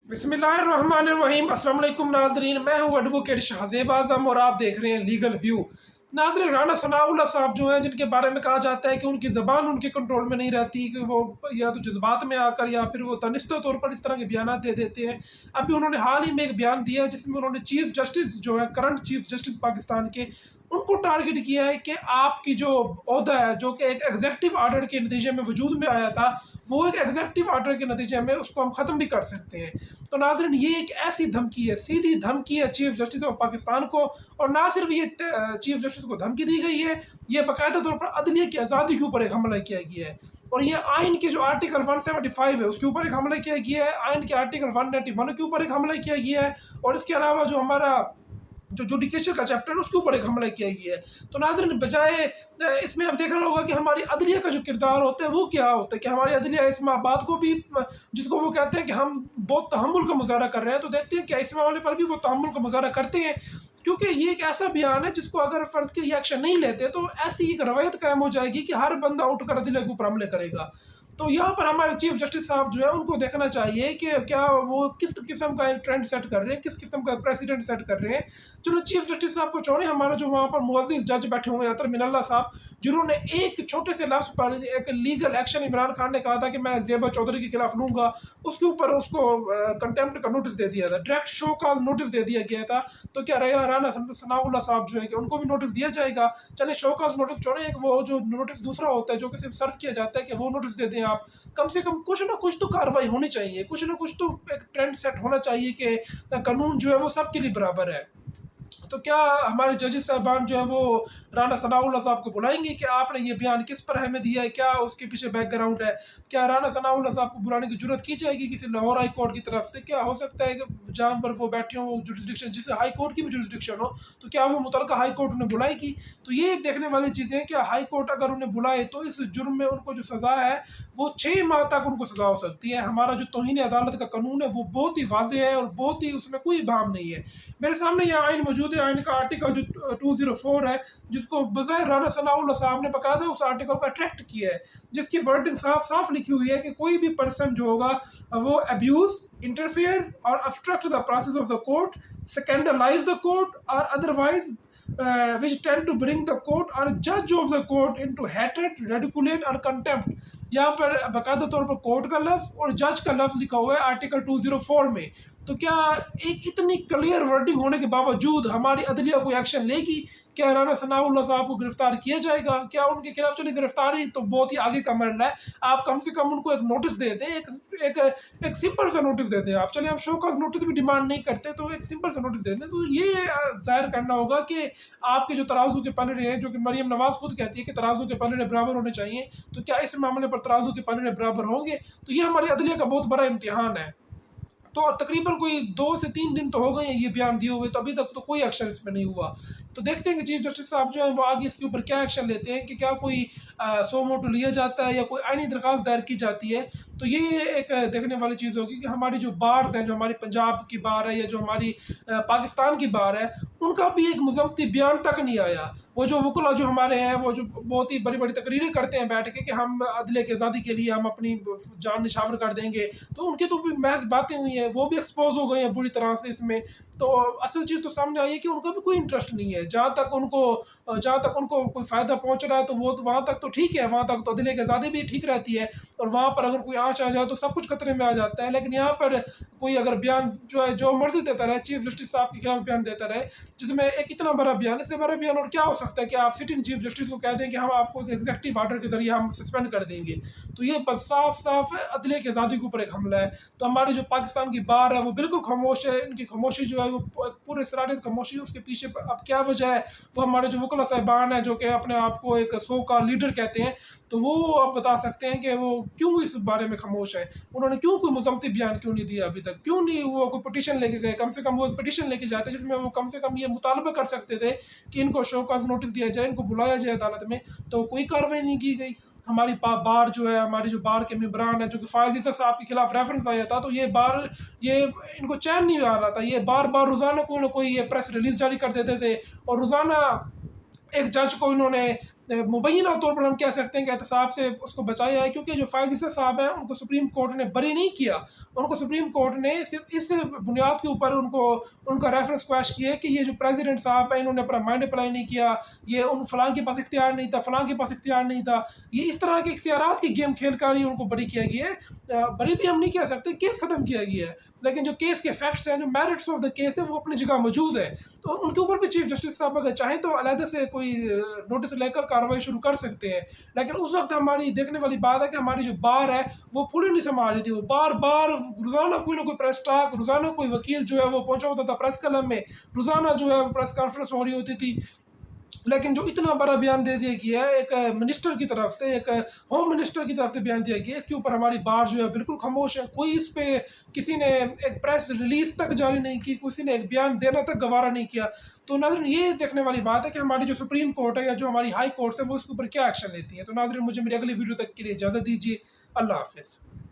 बिस्मिल्लाहिर्रहमानिर्रहीम। अस्सलाम वालेकुम नाजरीन, मैं हूँ एडवोकेट शाहजेब आज़म और आप देख रहे हैं लीगल व्यू। नाजरीन, राना सनाउल्लाह साहब जो हैं, जिनके बारे में कहा जाता है कि उनकी ज़बान उनके कंट्रोल में नहीं रहती, कि वो या तो जज्बात में आकर या फिर वो तनिष्ठा तौर पर इस तरह के बयान दे देते हैं। अभी उन्होंने हाल ही में एक बयान दिया जिसमें उन्होंने चीफ जस्टिस जो है, करंट चीफ जस्टिस पाकिस्तान के, उनको टारगेट किया है कि आपकी जो ओहदा है, जो कि एक एग्जेक्टिव आर्डर के नतीजे में वजूद में आया था, वो एक एग्जेक्टिव आर्डर के नतीजे में उसको हम ख़त्म भी कर सकते हैं। तो नाज़रीन, ये एक ऐसी धमकी है, सीधी धमकी है चीफ जस्टिस ऑफ पाकिस्तान को। और ना सिर्फ ये चीफ जस्टिस को धमकी दी गई है, ये बाकायदा तौर पर अदलिया की आज़ादी के ऊपर एक हमला किया गया है। और ये आइन के जो आर्टिकल 175 है उसके ऊपर एक हमला किया गया है, आइन के आर्टिकल 191 के ऊपर एक हमला किया गया है, और इसके अलावा जो हमारा जो जुडिकेशन का चैप्टर है उसके ऊपर एक हमला किया गया है। तो नाज़रीन, बजाय इसमें अब देखना होगा कि हमारी अदलिया का जो किरदार होता है वो क्या होता है, कि हमारी अदलिया इस बात को भी, जिसको वो कहते हैं कि हम बहुत तहम्मुल का मुजाहरा कर रहे हैं, तो देखते हैं क्या इस मामले पर भी वो तहम्मुल का मुजाहरा करते हैं। क्योंकि ये एक ऐसा बयान है जिसको अगर फ़र्ज़ के ये एक्शन नहीं लेते तो ऐसी एक रवायत कायम हो जाएगी कि हर बंदा उठकर अदलिया के ऊपर हमले करेगा। तो यहाँ पर हमारे चीफ जस्टिस साहब जो है, उनको देखना चाहिए कि क्या वो किस किस्म का एक ट्रेंड सेट कर रहे हैं, किस किस्म का प्रेसिडेंट सेट कर रहे हैं। चलो चीफ जस्टिस साहब को छोड़ें, हमारे जो वहाँ पर मुअज़्ज़िज़ जज बैठे हुए हैं अतर मिनल्ला साहब, जिन्होंने एक छोटे से लफ्ज़ पर एक लीगल एक्शन इमरान खान ने कहा था कि मैं ज़ेबा चौधरी के खिलाफ लूँगा, उसके ऊपर उसको कंटेम्प्ट का नोटिस दे दिया था, डायरेक्ट शो का नोटिस दे दिया गया था। तो क्या राना सनाउल्लाह साहब जो है कि उनको भी नोटिस दिया जाएगा? चले शो का नोटिस छोड़ें, एक वो जो नोटिस दूसरा होता है जो कि सिर्फ सर्व किया जाता है कि वो नोटिस दे दें आप। कम से कम कुछ ना कुछ तो कार्रवाई होनी चाहिए, कुछ ना कुछ तो एक ट्रेंड सेट होना चाहिए कि कानून जो है वो सबके लिए बराबर है। तो क्या हमारे जजेस साहबान जो है वो राना सनाउल्लाह साहब को बुलाएंगे कि आपने ये बयान किस पर हमें दिया है, क्या उसके पीछे बैकग्राउंड है? क्या राना सनाउल्लाह साहब को बुलाने की जरूरत की जाएगी किसी लाहौर हाई कोर्ट की तरफ से? क्या हो सकता है कि जहाँ पर वो बैठे हों जुरिस्डिक्शन, जिससे हाई कोर्ट की भी जुरिस्डिक्शन हो, तो क्या वो मुतलका हाई कोर्ट उन्हें बुलाएगी? तो ये देखने वाली चीज़ें, क्या हाई कोर्ट अगर उन्हें बुलाए तो इस जुर्म में उनको जो सज़ा है वो 6 माह तक उनको सज़ा हो सकती है। हमारा जो तौहीन अदालत का कानून है वो बहुत ही वाज़ेह है और बहुत ही, उसमें कोई इबाहम नहीं है। मेरे सामने यह आइन मौजूद है, आइन का आर्टिकल जो 204 है, जिसको बज़ाहिर राना सनाउल्लाह साहब ने बाकायदा उस आर्टिकल को अट्रैक्ट किया है, जिसकी वर्डिंग साफ साफ लिखी हुई है कि कोई भी पर्सन जो होगा वो अब्यूज, इंटरफेयर और obstruct the process of the court, scandalize the court or otherwise which tend to bring the court or judge of the court into hatred, ridiculate और contempt। यहाँ पर बाकायदा तौर पर कोर्ट का लफ्ज़ और जज का लफ्ज़ लिखा हुआ है आर्टिकल 204 में। तो क्या एक इतनी क्लियर वर्डिंग होने के बावजूद हमारी अदलिया कोई एक्शन लेगी? क्या राना सनाउल्लाह साहब को गिरफ्तार किया जाएगा? क्या उनके खिलाफ, चलिए गिरफ्तारी तो बहुत ही आगे का मरला है, आप कम से कम उनको एक नोटिस दे दें, एक सिंपल सा नोटिस दे दें आप। चलिए हम शोकॉज नोटिस भी डिमांड नहीं करते, तो एक सिंपल सा नोटिस दे दें। तो ये जाहिर करना होगा कि आपके जो तराजू के पलड़े हैं, जो कि मरियम नवाज़ खुद कहती है कि तराजू के पलड़े बराबर होने चाहिए, तो क्या इस मामले पर तराजू के पलड़े बराबर होंगे? तो ये हमारी अदलिया का बहुत बड़ा इम्तिहान है। तो तकरीबन कोई 2 से 3 दिन तो हो गए हैं ये बयान दिए हुए, तो अभी तक तो कोई एक्शन इसमें नहीं हुआ। तो देखते हैं कि चीफ जस्टिस साहब जो है वो आगे इसके ऊपर क्या एक्शन लेते हैं, कि क्या कोई सो मोटो लिया जाता है या कोई आईनी दरख्वास्त दायर की जाती है। तो ये एक देखने वाली चीज़ होगी कि हमारी जो बार्स हैं, जो हमारी पंजाब की बार है या जो हमारी पाकिस्तान की बार है, उनका भी एक मुज़म्मती बयान तक नहीं आया। वो जो वकुला जो हमारे हैं, वो जो बहुत ही बड़ी बड़ी तकरीरें करते हैं बैठ के कि हम अदले की आज़ादी के लिए हम अपनी जान निछावर कर देंगे, तो उनकी तो भी महज बातें हुई हैं, वो भी एक्सपोज हो गए हैं बुरी तरह से इसमें। तो असल चीज़ तो सामने आई है कि उनका भी कोई इंटरेस्ट नहीं है। जहाँ तक उनको कोई फ़ायदा पहुँच रहा है तो वो तो वहाँ तक तो ठीक है, वहाँ तक तो अदले की आज़ादी भी ठीक रहती है, और वहाँ पर अगर कोई आँच आ जाए तो सब कुछ खतरे में आ जाता है। लेकिन यहाँ पर कोई अगर बयान जो है जो मर्जी देता रहे, चीफ जस्टिस साहब के खिलाफ बयान देता रहे, जिसमें एक इतना बड़ा बयान, इससे बड़ा बयान और क्या हो सकता है कि आप सिटिंग चीफ जस्टिस को कह दें कि हम आपको एक एग्जेक्टिव आर्डर के जरिए हम सस्पेंड कर देंगे। तो ये बस साफ साफ अदले की आज़ादी के ऊपर एक हमला है। तो हमारी जो पाकिस्तान की बार है वो बिल्कुल खामोश है, इनकी खामोशी जो है वो पूरे सरारित खामोशी है। उसके पीछे अब क्या वजह है, वो हमारे जो वकला साहिबान हैं जो कि अपने आप को एक सो का लीडर कहते हैं, तो वो अब बता सकते हैं कि वो क्यों इस बारे में खामोश है। उन्होंने क्यों कोई मुज़म्मती बयान क्यों नहीं दिया अभी तक, क्यों नहीं वो कोई पिटीशन लेके गए? कम से कम वो एक पिटीशन लेके जाते जिसमें वो कम से कम ये मुतालबा कर सकते थे कि इनको शोकॉज नोटिस दिया जाए, इनको बुलाया जाए अदालत में। तो कोई कार्रवाई नहीं की गई। हमारी बार जो है, हमारी जो बार के मेंबरान है, जो कि फायद ईसा साहब के खिलाफ रेफरेंस आया था, तो ये इनको चैन नहीं आ रहा था। ये बार बार रोज़ाना कोई ना कोई ये प्रेस रिलीज जारी कर देते थे, और रोज़ाना एक जज को इन्होंने मुबैना तौर पर हम कह सकते हैं कि एहतसाब से उसको बचाया है, क्योंकि जो फ़ाइज़ साहब हैं उनको सुप्रीम कोर्ट ने बरी नहीं किया। उनको सुप्रीम कोर्ट ने सिर्फ इस बुनियाद के ऊपर उनका रेफरेंस क्वैश किया है कि ये जो प्रेसिडेंट साहब हैं इन्होंने अपना माइंड अप्लाई नहीं किया, ये उन फलां के पास इख्तियार नहीं था, फलां के पास इख्तियार नहीं था, ये इस तरह के इख्तियारात की गेम खेल कर ही उनको बरी किया गया है। बरी भी हम नहीं कह सकते, केस ख़त्म किया गया है, लेकिन जो केस के फैक्ट्स हैं, जो मेरिट्स ऑफ द केस है, वो अपनी जगह मौजूद है। तो उनके ऊपर भी चीफ जस्टिस साहब अगर चाहें तो अलहदा से कोई नोटिस लेकर कार्रवाई शुरू कर सकते हैं। लेकिन उस वक्त हमारी देखने वाली बात है कि हमारी जो बार है वो पूरी नहीं संभाल रही थी। वो बार बार रोज़ाना कोई ना कोई प्रेस टॉक, रोज़ाना कोई वकील जो है वो पहुंचा होता था प्रेस क्लब में, रोज़ाना जो है वो प्रेस कॉन्फ्रेंस हो रही होती थी। लेकिन जो इतना बड़ा बयान दे दिया गया है एक मिनिस्टर की तरफ से, एक होम मिनिस्टर की तरफ से बयान दिया गया है, इसके ऊपर हमारी बार जो है बिल्कुल खामोश है। कोई इस पे किसी ने एक प्रेस रिलीज तक जारी नहीं की, किसी ने एक बयान देना तक गवारा नहीं किया। तो नाज़रीन ये देखने वाली बात है कि हमारी जो सुप्रीम कोर्ट है या जो हमारी हाई कोर्ट है वो इसके ऊपर क्या एक्शन लेती है। तो नाज़रीन मुझे मेरी अगली वीडियो तक के लिए इजाज़त दीजिए। अल्लाह हाफिज़।